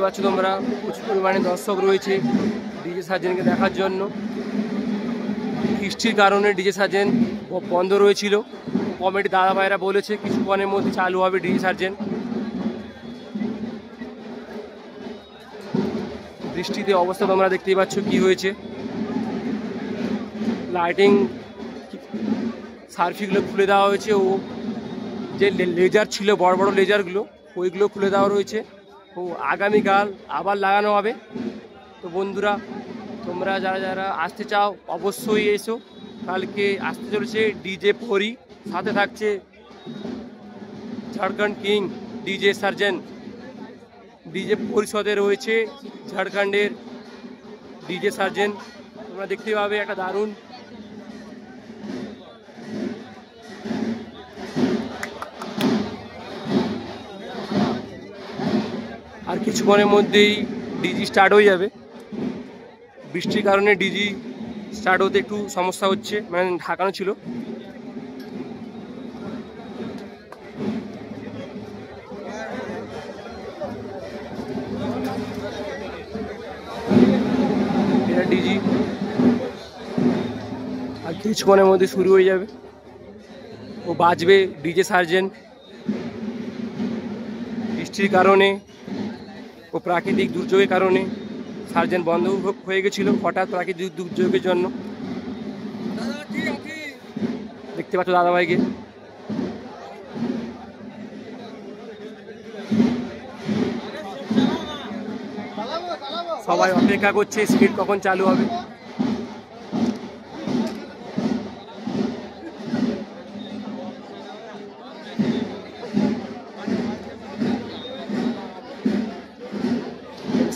পাচ্ছ তোমরা প্রচুর পরিমাণে দর্শক রয়েছে ডিজে সার্জেনকে দেখার জন্য। বৃষ্টির কারণে ডিজে সার্জেন বন্ধ রয়েছিল। কমিটি দাদা ভাইরা বলেছে কিছুক্ষণের মধ্যে চালু হবে ডিজে সার্জেন। বৃষ্টিতে অবস্থা তোমরা দেখতেই পাচ্ছ কি হয়েছে। লাইটিং সার্ফিগুলো খুলে দেওয়া হয়েছে ও যে লেজার ছিল বড় বড় লেজারগুলো ওইগুলো খুলে দেওয়া রয়েছে ও আগামীকাল আবার লাগানো হবে। তো বন্ধুরা তোমরা যারা যারা আসতে চাও অবশ্যই এসো। কালকে আসতে চলেছে ডিজে পরি, সাথে থাকছে ঝাড়খণ্ড কিং ডিজে সার্জেন। ডিজে পরিষদে রয়েছে ঝাড়খণ্ডের ডিজে সার্জেন। তোমরা দেখতে পাবে একটা দারুণ আর কিছুক্ষণের মধ্যেই ডিজি স্টার্ট হয়ে যাবে। বৃষ্টির কারণে ডিজি স্টার্ট হতে একটু সমস্যা হচ্ছে, মানে ঢাকানো ছিল। এটা ডিজি আর কিছুক্ষণের মধ্যে শুরু হয়ে যাবে ও বাজবে ডিজে সার্জেন। বৃষ্টির কারণে ও প্রাকৃতিক দুর্যোগের কারণে সার্জেন বন্ধ হয়ে গেছিল হঠাৎ প্রাকৃতিক দুর্যোগের জন্য। দেখতে পাচ্ছ দাদাভাইকে। সবাই অপেক্ষা করছে স্পিড কখন চালু হবে।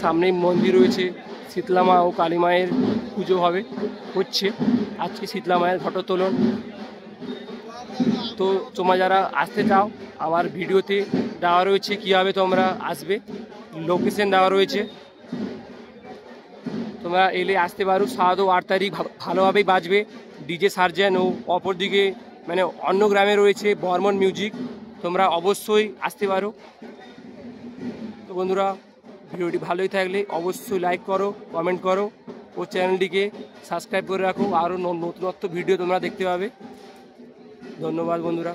সামনেই মন্দির রয়েছে, শীতলা মা ও কালী মায়ের পুজো হচ্ছে আজকে। শীতলা মায়ের ঘটোত্তোলন। তো তোমরা যারা আসতে চাও আমার ভিডিওতে দেওয়া রয়েছে কীভাবে তোমরা আসবে, লোকেশন দেওয়া রয়েছে। তোমরা এলে আসতে পারো। 7 ও 8 তারিখ ভালোভাবেই বাজবে ডিজে সার্জেন ও অপরদিকে মানে অন্য গ্রামে রয়েছে বর্মন মিউজিক। তোমরা অবশ্যই আসতে পারো। তো বন্ধুরা ভিডিওটি ভালোই থাকলে অবশ্যই লাইক করো, কমেন্ট করো ও চ্যানেলটিকে সাবস্ক্রাইব করে রাখো। আরও নতুনত্ব ভিডিও তোমরা দেখতে পাবে। ধন্যবাদ বন্ধুরা।